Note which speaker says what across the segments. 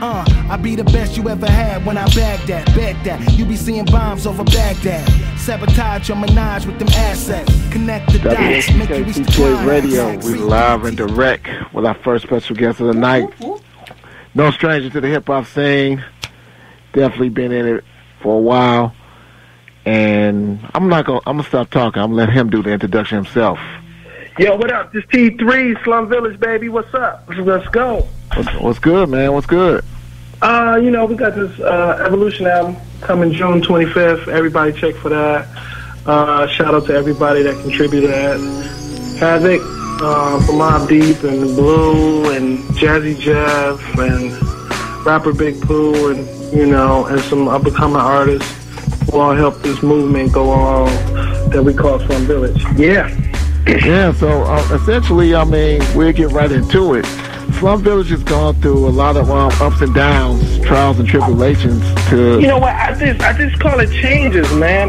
Speaker 1: I be the best you ever had when I bag that, bet that. You be seeing bombs over Baghdad. Sabotage your menage with them assets. Connect the dots, make you reach the
Speaker 2: CTA Radio. We live and direct with our first special guest of the night. No stranger to the hip-hop scene. Definitely been in it for a while. And I'm gonna stop talking. I'm gonna let him do the introduction himself.
Speaker 3: Yo, what up? This T3, Slum Village, baby. What's up? Let's go.
Speaker 2: What's good, man? What's good?
Speaker 3: You know, we got this Evolution album coming June 25th. Everybody check for that. Shout out to everybody that contributed to that. Havoc from Mobb Deep and Blue and Jazzy Jeff and rapper Big Pooh and, you know, and some up-and-coming artists who all helped this movement go on that we call Slum Village. Yeah.
Speaker 2: Yeah, so essentially, I mean, we'll get right into it. Slum Village has gone through a lot of ups and downs, trials and tribulations.
Speaker 3: You know what? I just call it changes, man.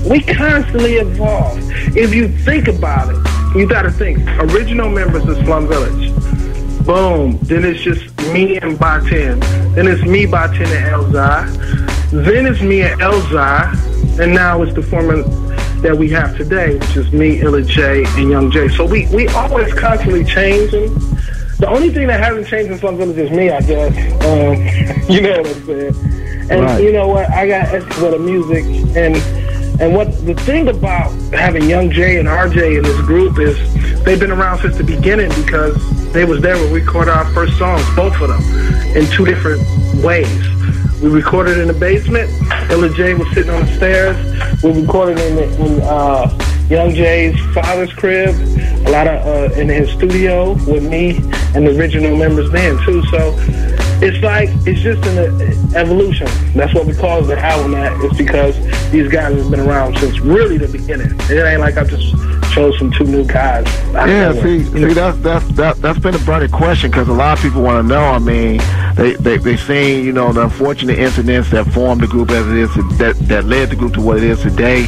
Speaker 3: We constantly evolve. If you think about it, you got to think. Original members of Slum Village. Boom. Then it's just me and Batin. Then it's me, Batin, and Elhzi. Then it's me and Elhzi. And now it's the format that we have today, which is me, Elhzi, and Young J. So we always constantly changing. The only thing that hasn't changed in Slum Village is me, I guess. You know what I'm saying? And right. You know what? I got essence of the music. And what the thing about having Young J and RJ in this group is they've been around since the beginning because they was there when we recorded our first songs, both of them, in two different ways. We recorded in the basement. Elhzi was sitting on the stairs. We recorded in Young J's father's crib, a lot of in his studio with me and the original members then too. So it's just an evolution. That's what we call the album. That it's because these guys have been around since really the beginning. It ain't like I just chose some two new guys.
Speaker 2: See, that's been a burning question because a lot of people want to know. I mean, they seen, you know, the unfortunate incidents that formed the group as it is, that led the group to what it is today.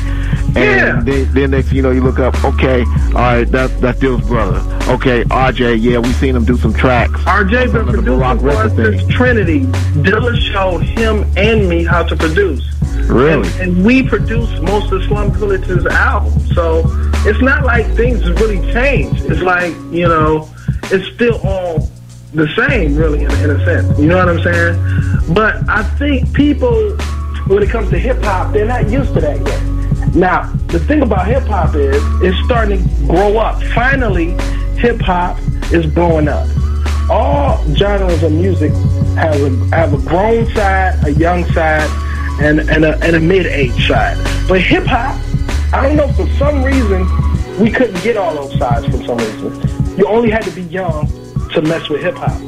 Speaker 2: And then next, you know, you look up, okay, all right, that's Dilla's brother. Okay, RJ, yeah, we seen him do some tracks.
Speaker 3: RJ been producing for us since Trinity. Dilla showed him and me how to produce.
Speaker 2: Really?
Speaker 3: And we produced most of Slum Village's albums. So it's not like things have really changed. It's like, you know, it's still all the same, really, in a sense. You know what I'm saying? But I think people, when it comes to hip-hop, they're not used to that yet. Now, the thing about hip-hop is it's starting to grow up. Finally, hip-hop is blowing up. All genres of music have a grown side, a young side, and a mid-age side. But hip-hop, I don't know, for some reason, we couldn't get all those sides for some reason. You only had to be young to mess with hip-hop.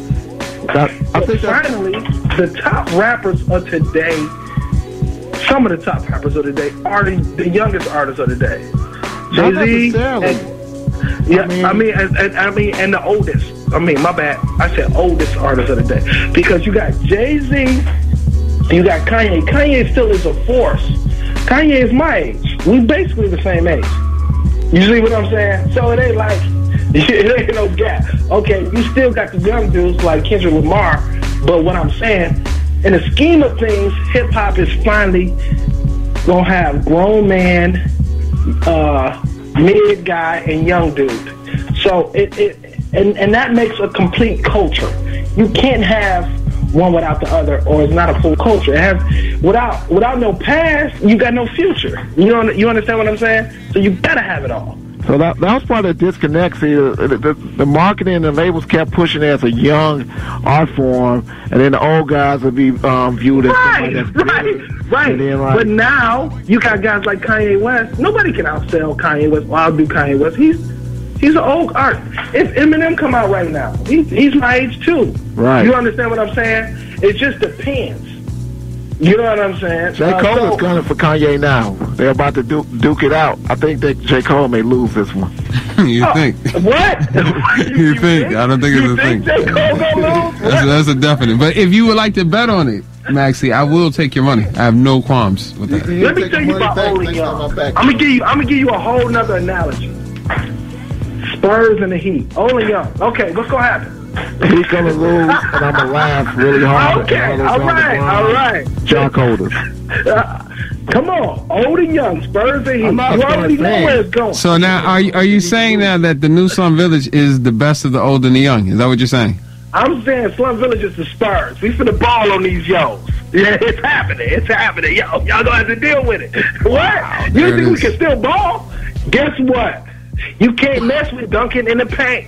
Speaker 3: But finally, the top rappers of today, some of the top rappers of the day are the youngest artists of the day. Jay-Z, and the oldest. I mean, my bad. I said oldest artists of the day because you got Jay-Z, you got Kanye. Kanye still is a force. Kanye is my age. We basically the same age. You see what I'm saying? So it ain't like it ain't no gap. Okay, you still got the young dudes like Kendrick Lamar, but what I'm saying, in the scheme of things, hip-hop is finally going to have grown man, mid guy, and young dude. So and that makes a complete culture. You can't have one without the other, or it's not a full culture. It has, without no past, you got no future. You understand what I'm saying? So you got to have it all.
Speaker 2: So that was part of the disconnect here. The marketing and the labels kept pushing it as a young art form, and then the old guys would be viewed as
Speaker 3: right. Then, like, but now you got guys like Kanye West. Nobody can outsell Kanye West. Well, I'll do Kanye West. He's an old art. If Eminem come out right now, he's my age too.
Speaker 2: Right.
Speaker 3: You understand what I'm saying? It just depends. You know what I'm saying?
Speaker 2: J. Cole is gunning for Kanye now. They're about to duke it out. I think that J. Cole may lose this one.
Speaker 4: You think?
Speaker 3: What?
Speaker 4: you think? I don't think it's a thing.
Speaker 3: J. Cole gonna lose?
Speaker 4: That's a definite. But if you would like to bet on it, Maxie, I will take your money. I have no qualms with that.
Speaker 3: Let me tell you about Olin Young. I'm gonna give you a whole nother analogy. Spurs and the Heat. Olin Young. Okay, what's gonna happen?
Speaker 2: He's gonna lose, and I'm gonna laugh really hard.
Speaker 3: Okay, all right.
Speaker 2: Chalk holders.
Speaker 3: Come on, old and young, Spurs and Heat. You already know where it's going.
Speaker 4: So now, are you saying now that the new Slum Village is the best of the old and the young? Is that what you're saying?
Speaker 3: I'm saying Slum Village is the Spurs. We finna ball on these yo's. Yeah, it's happening. Yo, y'all gonna have to deal with it. What?
Speaker 4: Wow,
Speaker 3: You think we can still ball? Guess what? You can't mess with Duncan in the paint.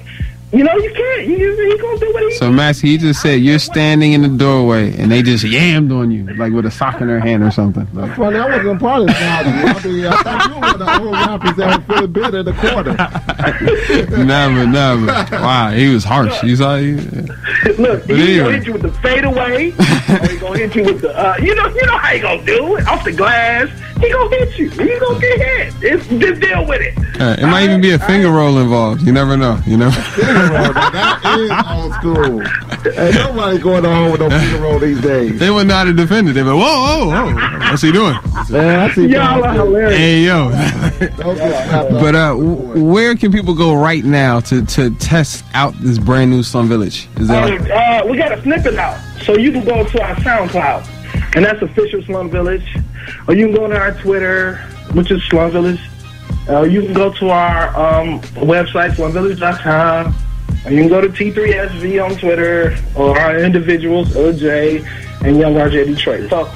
Speaker 3: You know you can't. He gonna do what he.
Speaker 4: So Max, he just said you're standing in the doorway and they just yammed on you like with a sock in their hand or something. Like,
Speaker 2: Funny, I wasn't part of this analogy. I thought you were the old rappers that would feel a bit in the quarter.
Speaker 4: never. Wow, he was harsh. You saw?
Speaker 3: Look, he's gonna hit you with the fadeaway. Or he gonna hit you with the. You know how he gonna do it off the glass. He gonna hit you. He gonna get hit. Just deal with it.
Speaker 4: It might even be a finger roll involved. You never know.
Speaker 2: That is old school. Ain't nobody going on with no finger roll these days.
Speaker 4: They wouldn't know how to defend it. They were whoa. What's he doing?
Speaker 2: Man, I see
Speaker 3: y'all are hilarious.
Speaker 4: Hey, yo. But where can people go right now to test out this brand new Slum Village? Is that
Speaker 3: we got a snippet out. So you can go to our SoundCloud, and that's official Slum Village. Or you can go to our Twitter, which is Slum Village. You can go to our website, slumvillage.com. Or you can go to T3SV on Twitter, or our individuals, OJ and Young RJ Detroit. So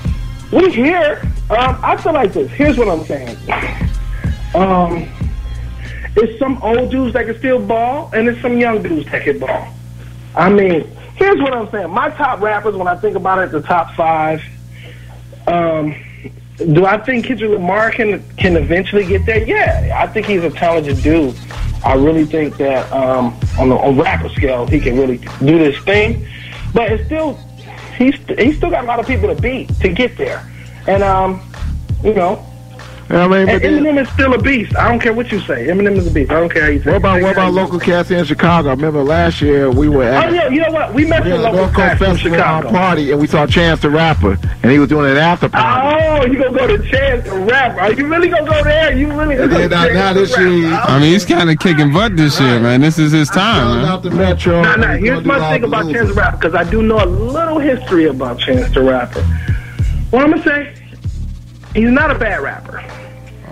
Speaker 3: we're here. I feel like this. Here's what I'm saying. It's some old dudes that can still ball, and it's some young dudes that can ball. I mean, here's what I'm saying. My top rappers, when I think about it, the top 5. Do I think Kendrick Lamar can eventually get there? Yeah, I think he's a talented dude. I really think that on rapper scale, he can really do this thing. But it's still, he's still got a lot of people to beat to get there. And you know.
Speaker 2: I mean,
Speaker 3: and Eminem is still a beast. I don't care what you say. Eminem is a beast. I don't care how you say.
Speaker 2: What about local cats in Chicago? I remember last year we were at.
Speaker 3: Oh yeah, you know what? We met the local cats in Chicago
Speaker 2: party, and we saw Chance the Rapper, and he was doing an after party.
Speaker 3: Oh, you gonna go to Chance the Rapper? Are you really gonna go there? You really gonna go to
Speaker 2: now this year?
Speaker 4: I mean, he's kind of kicking butt this year, man. This is his time, man.
Speaker 2: Out the Metro.
Speaker 3: Nah. Here's my thing about Chance the Rapper, because I do know a little history about Chance the Rapper. What I'm gonna say, he's not a bad rapper.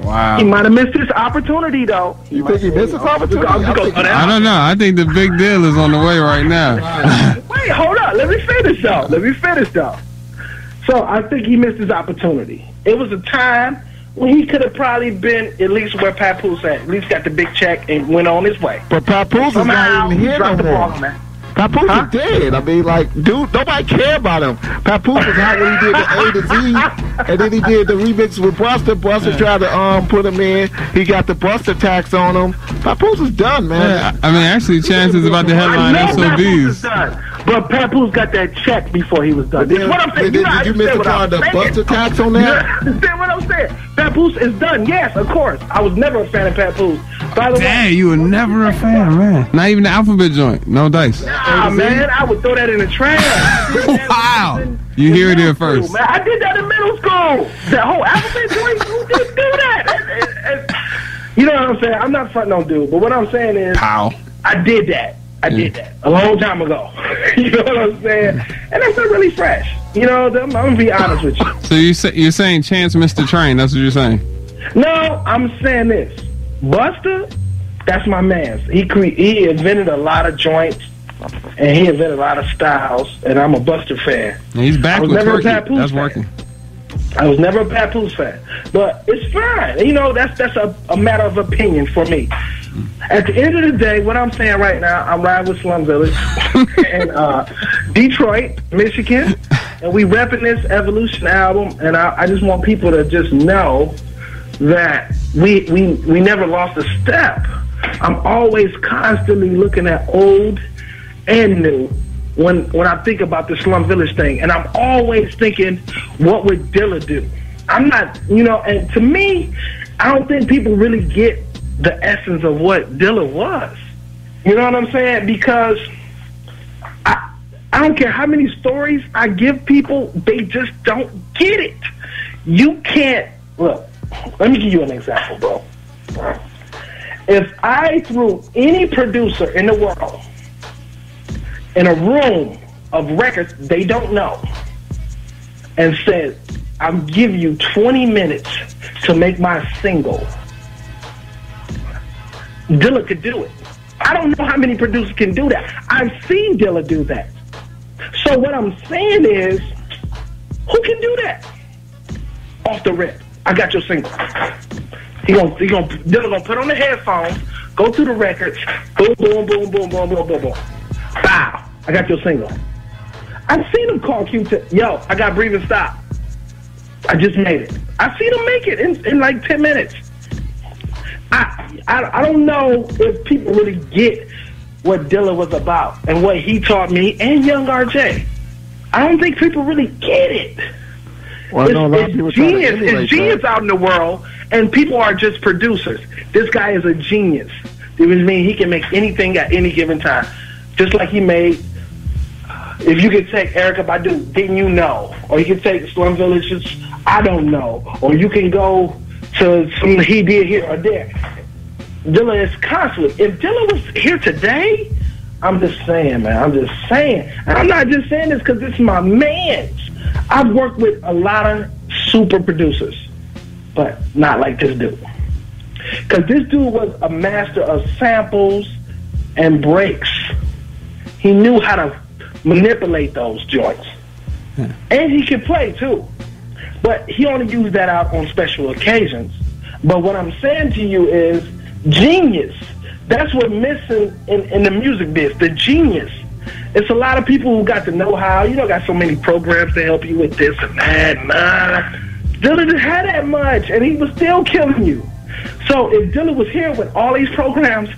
Speaker 4: Wow.
Speaker 3: He might have missed his opportunity, though.
Speaker 2: You think he missed his opportunity?
Speaker 4: I don't know. I think the big deal is on the way right now.
Speaker 3: Wait, hold up. Let me finish, though. So I think he missed his opportunity. It was a time when he could have probably been at least where Papoose at least got the big check and went on his way.
Speaker 2: But Papoose is not even here no more. Papoose is dead. I mean, like, dude, nobody care about him. Papoose was out when he did the A to Z, and then he did the remix with Busta. Busta tried to put him in. He got the Busta tax on him. Papoose is done, man.
Speaker 4: Yeah, I mean, actually, Chance is about to headline SOBs.
Speaker 3: But Papoose got that check before he was done. That's what I'm saying.
Speaker 2: Did you miss the part of the Busta tax on that?
Speaker 3: You understand what I'm saying? Papoose is done. Yes, of course. I was never a fan of Papoose.
Speaker 4: Dang, you were never a fan, man. Not even the alphabet joint. No dice.
Speaker 3: Nah, man, I would throw that in the trash.
Speaker 4: Wow. You hear it here first.
Speaker 3: Man, I did that in middle school. That whole alphabet joint, who did do that? You know what I'm saying? I'm not fronting no dude, but what I'm saying is, I did that. I did that a long time ago. You know what I'm saying? And that's not really fresh. You know, I'm going to be honest with you.
Speaker 4: So you're saying Chance missed the train. That's what you're saying?
Speaker 3: No, I'm saying this. Busta, that's my man. He invented a lot of joints, and he invented a lot of styles, and I'm a Busta fan.
Speaker 4: And he's back with Turkey. That's working.
Speaker 3: I was never a Papoose fan, but it's fine. You know, that's a matter of opinion for me. At the end of the day, what I'm saying right now, I'm riding with Slum Village in Detroit, Michigan, and we repping this Evolution album, and I just want people to just know that we never lost a step. I'm always constantly looking at old and new when I think about the Slum Village thing, and I'm always thinking, what would Dilla do? I'm not, you know, and to me, I don't think people really get the essence of what Dilla was. You know what I'm saying? Because I don't care how many stories I give people, they just don't get it. You can't, look, let me give you an example, bro. If I threw any producer in the world in a room of records they don't know and said, I'll give you 20 minutes to make my single, Dilla could do it. I don't know how many producers can do that. I've seen Dilla do that. So what I'm saying is, who can do that? Off the rip, I got your single. Dilla gonna put on the headphones, go through the records, boom, boom, boom, boom, boom, boom, boom, boom. Bow, I got your single. I've seen him call Q to, yo, I got Breathe and Stop. I just made it. I've seen him make it in like 10 minutes. I don't know if people really get what Dilla was about and what he taught me and Young RJ. I don't think people really get it.
Speaker 2: Well,
Speaker 3: it's genius out in the world, and people are just producers. This guy is a genius. It means he can make anything at any given time. Just like he made, if you could take Erykah Badu, Didn't You Know? Or you could take Slum Village's I Don't Know. Or you can go to some He Did Here or There. Dilla is constantly. If Dilla was here today, I'm just saying, man. I'm just saying. And I'm not just saying this because this is my man. I've worked with a lot of super producers, but not like this dude. Because this dude was a master of samples and breaks. He knew how to manipulate those joints. Yeah. And he could play, too. But he only used that out on special occasions. But what I'm saying to you is genius. That's what's missing in the music biz, the genius. It's a lot of people who got the know-how. You know, got so many programs to help you with this and that. Dilla didn't have that much, and he was still killing you. So if Dilla was here with all these programs,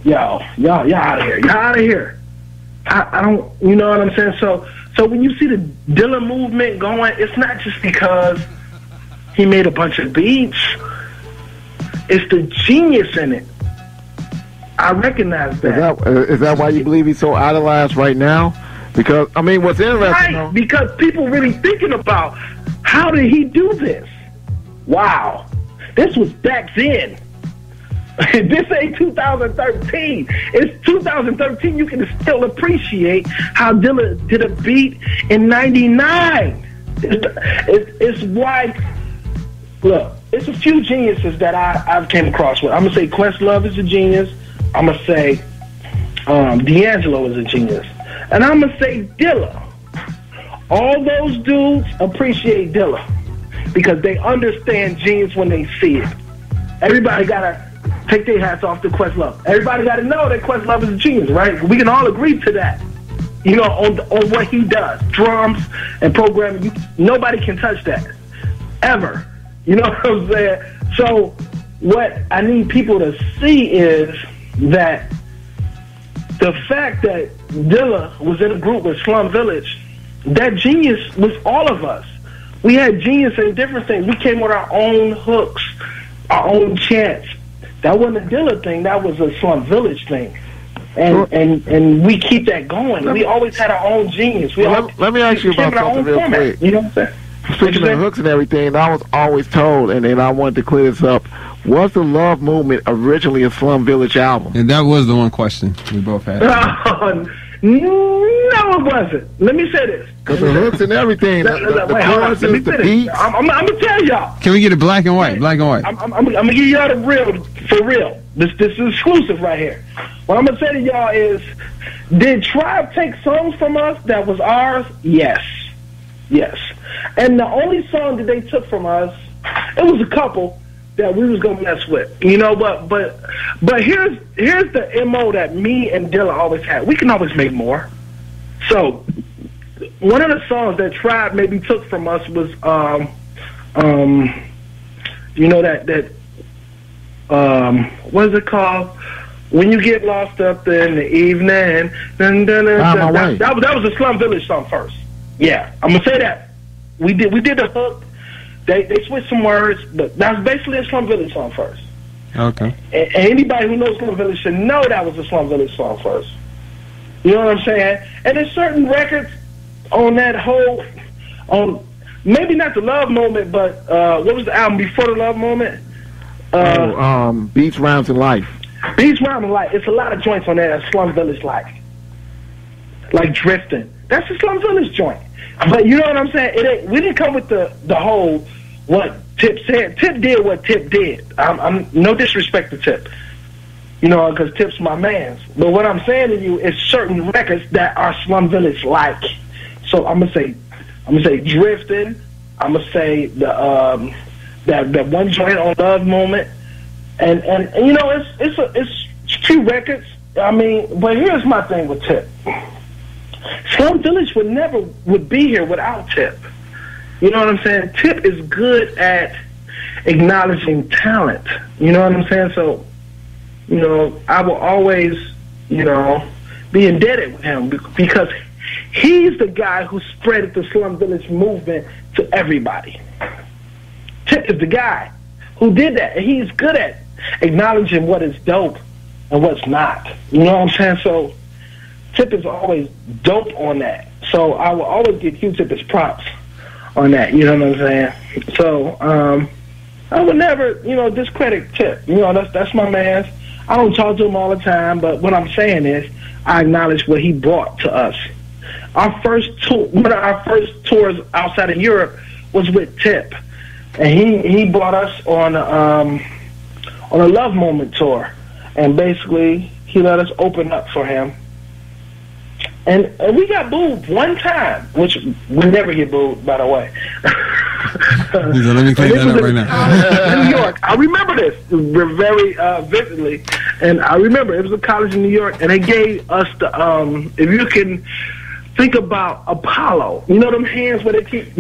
Speaker 3: y'all out of here. Y'all out of here. I don't, you know what I'm saying? So when you see the Dilla movement going, it's not just because he made a bunch of beats. It's the genius in it. I recognize that.
Speaker 2: Is that why you believe he's so idolized right now? Because, I mean, what's interesting...
Speaker 3: Right, because people really thinking about, how did he do this? Wow. This was back then. This ain't 2013. It's 2013. You can still appreciate how Dilla did a beat in 99. It's why... Look, it's a few geniuses that I've came across with. I'm going to say Questlove is a genius. I'm going to say D'Angelo is a genius. And I'm going to say Dilla. All those dudes appreciate Dilla because they understand genius when they see it. Everybody got to take their hats off to Questlove. Everybody got to know that Questlove is a genius, right? We can all agree to that. You know, on what he does. Drums and programming. Nobody can touch that. Ever. You know what I'm saying? So what I need people to see is that the fact that Dilla was in a group with Slum Village, that genius was all of us. We had genius in different things. We came with our own hooks, our own chants. That wasn't a Dilla thing. That was a Slum Village thing. And we keep that going. We always had our own genius.
Speaker 2: Let me ask you about something real quick.
Speaker 3: You know what I'm saying?
Speaker 2: Speaking of hooks and everything, I was always told, and I wanted to clear this up, was the Love Movement originally a Slum Village album?
Speaker 4: And that was the one question we both had.
Speaker 3: No, it wasn't. Let me say this.
Speaker 2: Because the hooks and everything, the choruses, the beats.
Speaker 3: I'm going to tell y'all.
Speaker 4: Can we get it black and white? Black and white.
Speaker 3: I'm going to give y'all the real, for real. This is exclusive right here. What I'm going to say to y'all is, did Tribe take songs from us that was ours? Yes. Yes. And the only song that they took from us, it was a couple that we was gonna mess with, you know. But here's the MO that me and Dilla always had. We can always make more. So one of the songs that Tribe maybe took from us was you know that what is it called? When you get lost up in the evening. That was a Slum Village song first. Yeah, I'm gonna say that. We did the hook. They switched some words, but that's basically a Slum Village song first.
Speaker 4: Okay.
Speaker 3: And anybody who knows Slum Village should know that was a Slum Village song first. You know what I'm saying? And there's certain records on that whole, maybe not the Love Moment, but what was the album before the Love Moment?
Speaker 2: Beats, Rhymes, and Life.
Speaker 3: Beats, Rhymes, and Life. It's a lot of joints on there that Slum Village like. like Drifting. That's the Slum Village joint. But you know what I'm saying? We didn't come with the whole what Tip said. Tip did what Tip did. I'm no disrespect to Tip, you know, because Tip's my man. But what I'm saying to you is certain records that are Slum Village like. So I'm gonna say Drifting. I'm gonna say the that one joint on Love Moment, and you know it's few records. I mean, but here's my thing with Tip. Slum Village would be here without Tip. You know what I'm saying? Tip is good at acknowledging talent. You know what I'm saying? So, you know, I will always, you know, be indebted with him because he's the guy who spread the Slum Village movement to everybody. Tip is the guy who did that, and he's good at acknowledging what is dope and what's not. You know what I'm saying? So Tip is always dope on that. So I will always give Q-Tip his props on that. You know what I'm saying? So I would never, you know, discredit Tip. You know, that's my man. I don't talk to him all the time, but what I'm saying is I acknowledge what he brought to us. Our first tour, one of our first tours outside of Europe was with Tip, and he brought us on a Love Moment tour, and basically he let us open up for him. And we got booed one time, which we never get booed, by the way.
Speaker 4: Let me clean that up right now.
Speaker 3: In New York. I remember this very vividly. And I remember it was a college in New York, and they gave us the, if you can think about Apollo. You know them hands where they keep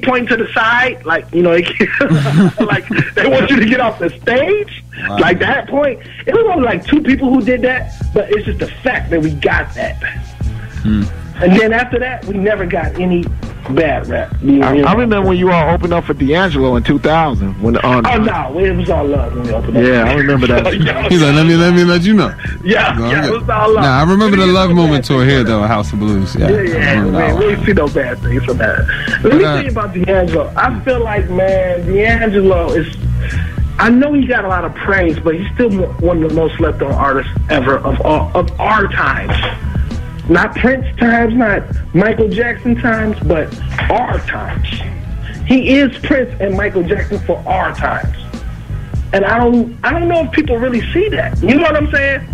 Speaker 3: pointing to the side? Like, you know, they keep, like they want you to get off the stage. Wow. Like that point. It was only like 2 people who did that, but it's just the fact that we got that. And then after that, we never got any bad rap.
Speaker 2: I remember when you all opened up for D'Angelo in 2000. When
Speaker 3: oh no, it was all love when we opened up.
Speaker 2: Yeah, I remember that.
Speaker 4: He's like, let me let you know.
Speaker 3: Yeah,
Speaker 4: yeah,
Speaker 3: it was all love.
Speaker 4: Nah, I remember the Love Moment tour here though, at House of Blues.
Speaker 3: Yeah, man, we didn't see no bad things from that. Let me tell you about D'Angelo. I feel like, man, D'Angelo is. I know he got a lot of praise, but he's still one of the most slept on artists ever of our times. Not Prince times, not Michael Jackson times, but our times. He is Prince and Michael Jackson for our times. And I don't know if people really see that. You know what I'm saying?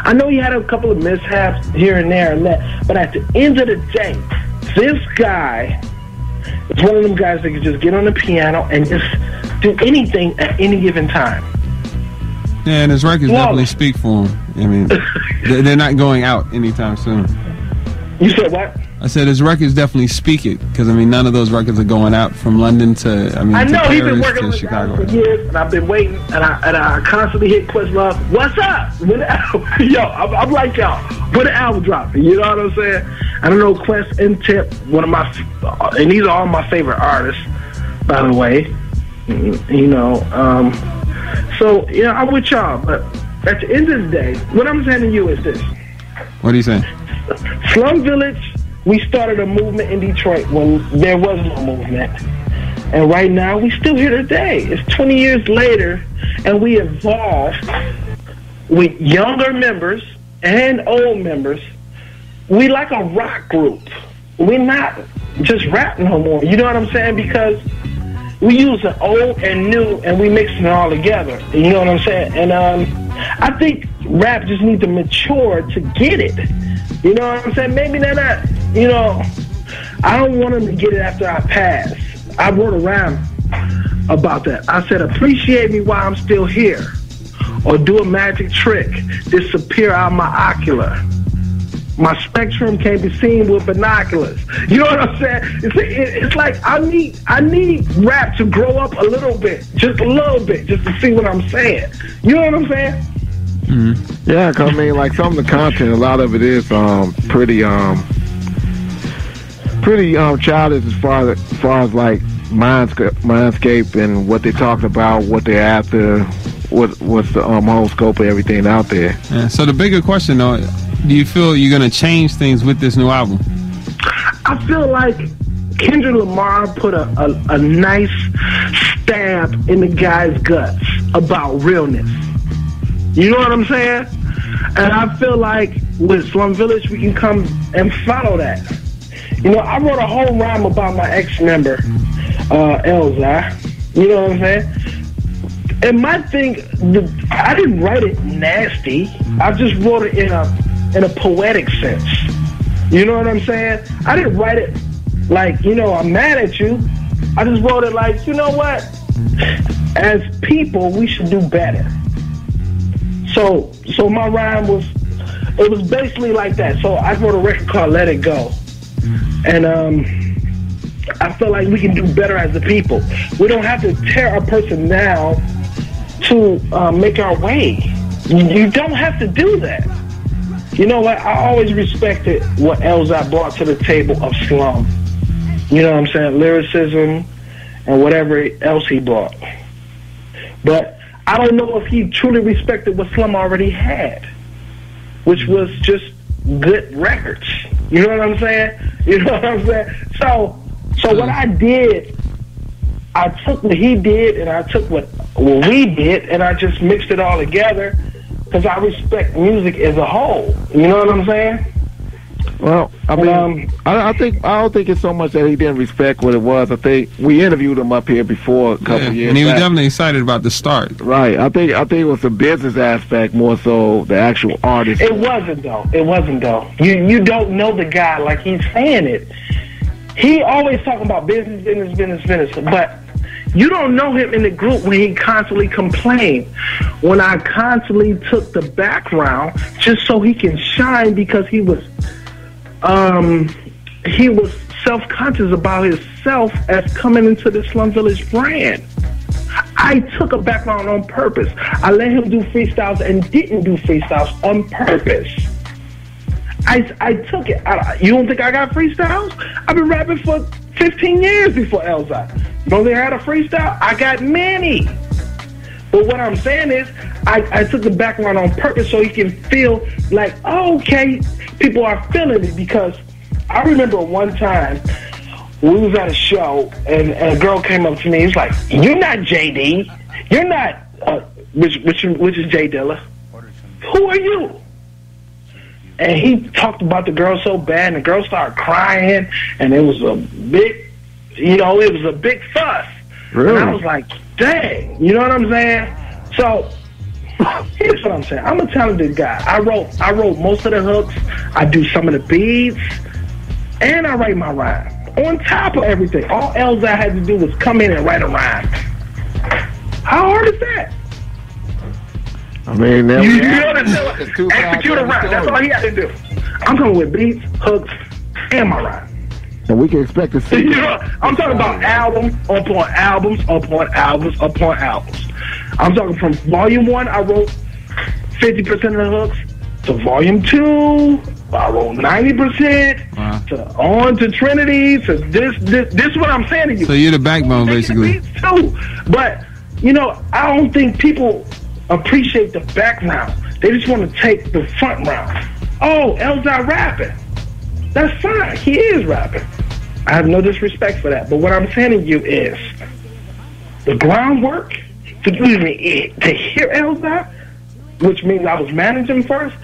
Speaker 3: I know he had a couple of mishaps here and there and that, but at the end of the day, this guy is one of them guys that can just get on the piano and just do anything at any given time.
Speaker 4: Yeah, and his records definitely speak for him. I mean, they're not going out anytime soon.
Speaker 3: You said what?
Speaker 4: I said his records definitely speak it, because I mean, none of those records are going out from London to
Speaker 3: I know
Speaker 4: to
Speaker 3: he's been
Speaker 4: Paris
Speaker 3: working
Speaker 4: to
Speaker 3: with
Speaker 4: Chicago
Speaker 3: for years, and I've been waiting, and I constantly hit Questlove. What's up? Yo, I'm like y'all. When the album dropping? You know what I'm saying? I don't know Quest and Tip, one of my, and these are all my favorite artists, by the way. You know, so you know, I'm with y'all, but at the end of the day, what I'm saying to you is this.
Speaker 4: What are you saying?
Speaker 3: Slum Village, we started a movement in Detroit when there was no movement. And right now, we still here today. It's 20 years later, and we evolved with younger members and old members. We like a rock group. We're not just rap no more. You know what I'm saying? Because we use the old and new, and we mixing it all together. You know what I'm saying? And I think rap just needs to mature to get it. You know what I'm saying? Maybe they're not, you know, I don't want them to get it after I pass. I wrote a rhyme about that. I said, appreciate me while I'm still here, or do a magic trick, disappear out my ocular. My spectrum can't be seen with binoculars. You know what I'm saying? It's like I need rap to grow up a little bit, just a little bit, just to see what I'm saying. You know what I'm saying?
Speaker 2: Mm-hmm. Yeah, because I mean, like some of the content, a lot of it is pretty childish as far as like mindscape and what they talked about, what they're after, what's the whole scope of everything out there.
Speaker 4: Yeah, so the bigger question though, do you feel you're going to change things with this new album?
Speaker 3: I feel like Kendrick Lamar put a nice stab in the guy's guts about realness. You know what I'm saying? And I feel like with Slum Village, we can come and follow that. You know, I wrote a whole rhyme about my ex-member, Elhzi. You know what I'm saying? And my thing, I didn't write it nasty. I just wrote it in a poetic sense. You know what I'm saying? I didn't write it like, you know, I'm mad at you. I just wrote it like, you know what? As people, we should do better. So my rhyme was basically like that. So I wrote a record called Let It Go. And I feel like we can do better as a people. We don't have to tear a person down to make our way. You don't have to do that. You know what? I always respected what Elhzi brought to the table of Slum. You know what I'm saying? Lyricism and whatever else he brought. But I don't know if he truly respected what Slum already had, which was just good records. You know what I'm saying? You know what I'm saying? So what I did, I took what he did and I took what we did and I just mixed it all together because I respect music as a whole. You know what I'm saying?
Speaker 2: Well, I mean, I don't think it's so much that he didn't respect what it was. I think we interviewed him up here before a couple years
Speaker 4: and he was
Speaker 2: back.
Speaker 4: definitely excited about the start.
Speaker 2: Right. I think it was the business aspect more so the actual artist.
Speaker 3: It wasn't though. You don't know the guy like he's saying it. He always talking about business, but you don't know him in the group when he constantly complained. When I constantly took the background just so he can shine because he was self-conscious about himself as coming into the Slum Village brand. I took a background on purpose. I let him do freestyles and didn't do freestyles on purpose. I took it. You don't think I got freestyles? I've been rapping for 15 years before Elhzi. You don't think I had a freestyle? I got many. But what I'm saying is, I took the background on purpose so he can feel like, oh, okay, people are feeling it. Because I remember one time we was at a show and a girl came up to me. He's like, "You're not JD. You're not which is J Dilla. Who are you?" And he talked about the girl so bad, and the girl started crying, and it was a big, it was a big fuss.
Speaker 2: Really?
Speaker 3: And I was like, dang, you know what I'm saying? So here's what I'm saying. I'm a talented guy. I wrote most of the hooks. I do some of the beats, and I write my rhyme. On top of everything, all else I had to do was come in and write a rhyme. How hard is that?
Speaker 2: I mean,
Speaker 3: execute a rhyme. That's all he had to do. I'm coming with beats, hooks, and my rhyme.
Speaker 2: And we can expect to see.
Speaker 3: I'm talking about albums upon albums upon albums upon albums. I'm talking from volume 1, I wrote 50% of the hooks, to volume 2, I wrote 90%, on to Trinity, to this is what I'm saying to you.
Speaker 4: So you're the backbone, basically.
Speaker 3: Beats too. But, I don't think people appreciate the background. They just want to take the front round. Oh, Elhzi rapping. That's fine. He is rapping. I have no disrespect for that. But what I'm saying to you is the groundwork to hear Elhzi, which means I was managing first.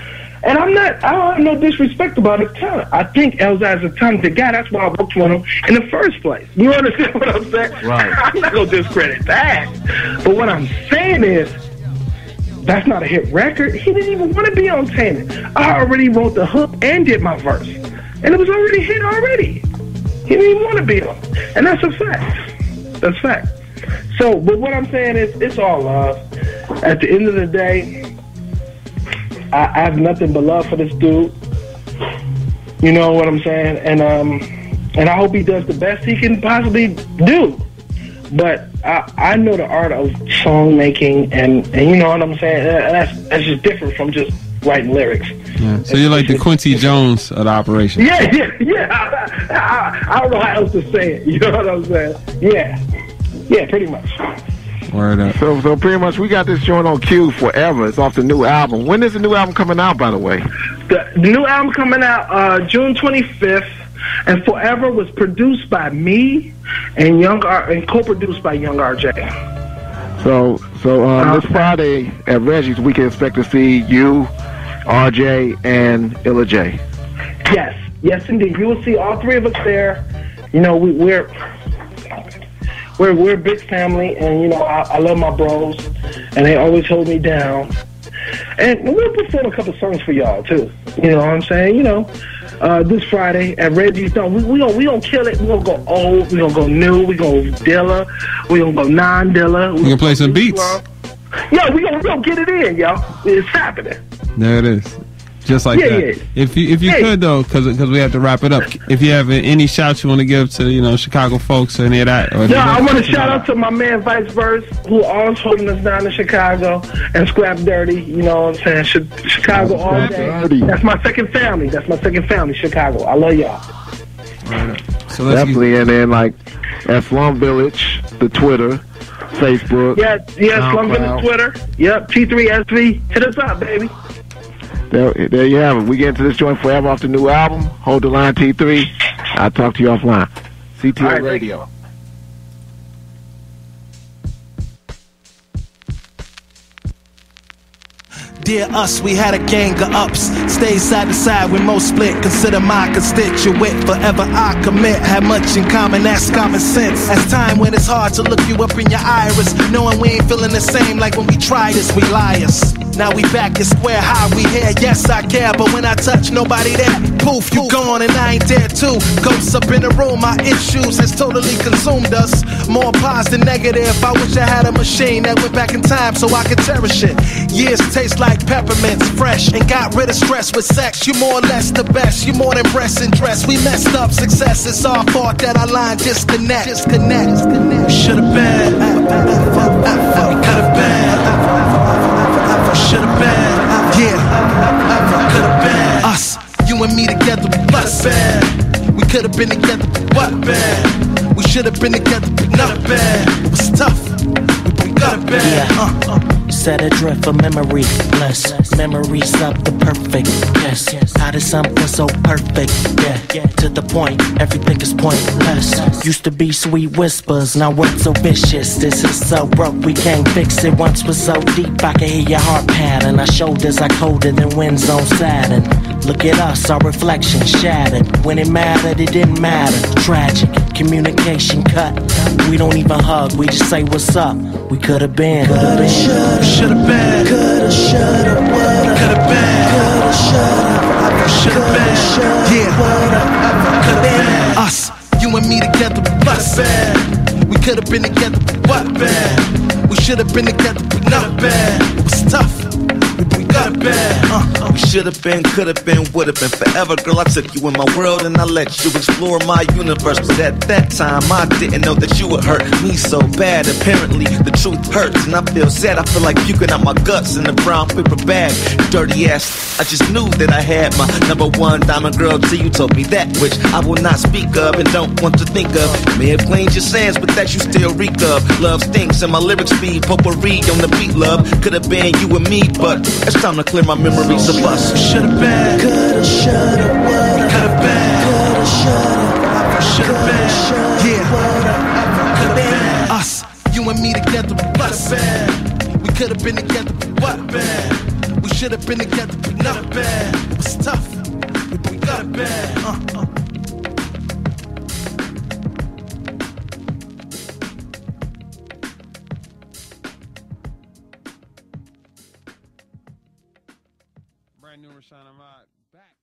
Speaker 3: And I don't have no disrespect about his talent. I think Elhzi is a talented guy. That's why I worked with him in the first place. You understand what I'm saying?
Speaker 2: Right.
Speaker 3: I'm not going to discredit that. But what I'm saying is, that's not a hit record. He didn't even want to be on Tainted. I already wrote the hook and did my verse. And it was already hit already. He didn't even want to be on. And that's a fact. That's fact. So, but what I'm saying is, it's all love. At the end of the day, I have nothing but love for this dude. You know what I'm saying? And I hope he does the best he can possibly do. But I know the art of song making, and you know what I'm saying? That's just different from just writing lyrics.
Speaker 4: Yeah. So you're like the Quincy Jones of the operation.
Speaker 3: Yeah. I don't know how else to say it. You know what I'm saying? Yeah, pretty much.
Speaker 4: Word up.
Speaker 2: So pretty much we got this joint on cue forever. It's off the new album. When is the new album coming out, by the way?
Speaker 3: The new album coming out June 25th. And Forever was produced by me and co-produced by Young RJ.
Speaker 2: So this Friday at Reggie's, we can expect to see you RJ, and Elhzi.
Speaker 3: Yes, indeed. You will see all three of us there. You know, we're a big family, and you know, I love my bros, and they always hold me down. And we'll perform a couple songs for y'all too. You know what I'm saying? You know, this Friday at Reggie's Dome, we gonna kill it. We gonna go old. We gonna go new. We gonna Dilla. We gonna go non-Dilla.
Speaker 4: We gonna play some beats.
Speaker 3: Yeah, we gonna get it in, y'all. It's happening.
Speaker 4: There it is. Just like that. Yeah. If you could though, because we have to wrap it up. If you have any shouts you want to give to Chicago folks or any of that.
Speaker 3: I want to shout out to my man Vice Verse, who always holding us down in Chicago, and Scrap Dirty. You know what I'm saying? Chicago all day. That's my second family. Chicago. I love y'all.
Speaker 2: Right. So definitely, and then like at Slum Village, the Twitter, Facebook.
Speaker 3: Yeah, Slum Village Twitter. Yep, T3SV. Hit us up, baby.
Speaker 2: There you have it. We get into this joint forever off the new album. Hold the line, T3. I'll talk to you offline. CTA Radio.
Speaker 1: Dear us, we had a gang of ups. Stay side to side when most split. Consider my constituent. Forever I commit. Have much in common, that's common sense. As time when it's hard to look you up in your iris, knowing we ain't feeling the same like when we tried this, we liars. Now we back at square high, we here, yes I care, but when I touch nobody there, poof, you gone and I ain't there too. Ghosts up in the room, my issues has totally consumed us. More positive than negative, I wish I had a machine that went back in time so I could cherish it. Years taste like peppermints, fresh, and got rid of stress with sex. You more or less the best, you more than breast and dress. We messed up success, it's our fault that our line disconnect. Should've been, could've been. Should've been, yeah, could've been us, you and me together, what've been. We could've been together, what been. We should've been together, but not been. It was tough, we could've been.
Speaker 5: Set adrift for memory, bless memories of the perfect, yes. How did something so perfect, yeah, to the point, everything is pointless. Used to be sweet whispers, now words so vicious. This is so broke, we can't fix it. Once was so deep, I can hear your heart pattern. Our shoulders are colder than winds on Saturn. Look at us, our reflection shattered. When it mattered, it didn't matter. Tragic, communication cut. We don't even hug, we just say what's up. We could've been,
Speaker 1: should've been, coulda, shoulda, woulda, could've been, coulda, shoulda, should've been, yeah, could've been us, you and me together, what've been. We could've been together, what been. We should've been together, but not been. It was tough. We could've been,
Speaker 6: we should've been, could've been, would've been forever. Girl, I took you in my world and I let you explore my universe. But at that time, I didn't know that you would hurt me so bad. Apparently, the truth hurts and I feel sad. I feel like puking out my guts in a brown paper bag. Dirty ass, I just knew that I had my #1 diamond girl till you told me that, which I will not speak of and don't want to think of. May have claimed your sands, but that you still reek of. Love stinks and my lyrics be potpourri on the beat, love. Could've been you and me, but it's time to clear my memories of us.
Speaker 1: Should've been, coulda, shoulda, woulda, could've been, coulda, should've been, yeah, could've been us, you and me together, what've been. We could've been together, what been. We should've been together, but not been. It was tough, we could've been.
Speaker 4: Brand new Rashawn Ahmad back.